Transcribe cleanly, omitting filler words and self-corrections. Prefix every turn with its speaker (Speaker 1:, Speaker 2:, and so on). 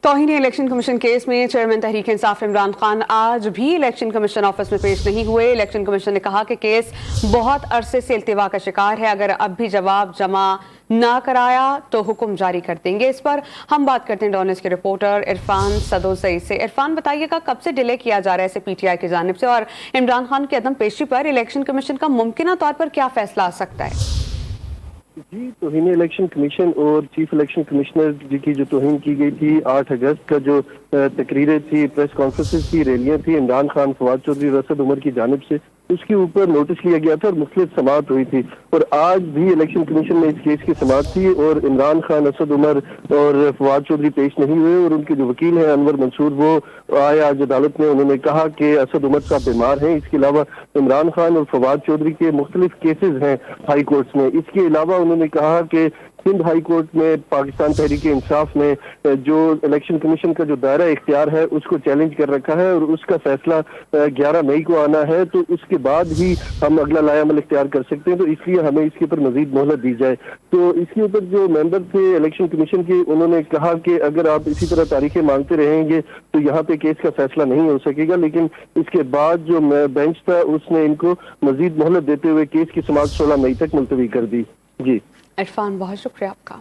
Speaker 1: तौहीन election commission case में chairman Tehreek Insaf Imran Khan आज भी इलेक्शन कमीशन ऑफिस में पेश नहीं हुए। इलेक्शन कमीशन ने कहा कि केस बहुत अरसे से इल्तिवा का शिकार है, अगर अब भी जवाब जमा ना कराया तो हुक्म जारी कर देंगे। इस पर हम बात करते हैं डॉनिस के रिपोर्टर इरफान सदोसई से। इरफान, बताइएगा कब से डिले किया जा रहा है इसे पीटीआई की जानिब से, और इमरान खान की अदम पेशी पर इलेक्शन कमीशन का मुमकिन तौर पर क्या फैसला आ सकता है?
Speaker 2: जी, तौहीन इलेक्शन कमीशन और चीफ इलेक्शन कमिश्नर जी की जो तौहीन की गई थी 8 अगस्त का जो तकरीरें थी, प्रेस कॉन्फ्रेंसेस थी, रैलियां थी इमरान खान, फवाद चौधरी, रसद उमर की जानिब से, उसके ऊपर नोटिस लिया गया था और मुख्तलिफ समाअत हुई थी। और आज भी इलेक्शन कमीशन में इस केस की समाअत थी और इमरान खान, असद उमर और फवाद चौधरी पेश नहीं हुए। और उनके जो वकील हैं अनवर मंसूर, वो आए आज अदालत में। उन्होंने कहा कि असद उमर साहब बीमार हैं। इसके अलावा इमरान खान और फवाद चौधरी के मुख्तलिफ केसेज हैं हाई कोर्ट में। इसके अलावा उन्होंने कहा कि सिंध हाई कोर्ट में पाकिस्तान तहरीक इंसाफ ने जो इलेक्शन कमीशन का जो दायरा इख्तियार है उसको चैलेंज कर रखा है और उसका फैसला 11 मई को आना है, तो उसके बाद ही हम अगला लायामल इख्तियार कर सकते हैं। तो इसलिए हमें इसके ऊपर मजीद मोहलत दी जाए। तो इसके ऊपर जो मेंबर थे इलेक्शन कमीशन के, उन्होंने कहा कि अगर आप इसी तरह तारीखें मांगते रहेंगे तो यहाँ पे केस का फैसला नहीं हो सकेगा। लेकिन इसके बाद जो बेंच था उसने इनको मजीद मोहलत देते हुए केस की समाअत 16 मई तक मुलतवी कर दी। जी
Speaker 1: इरफान, बहुत शुक्रिया आपका।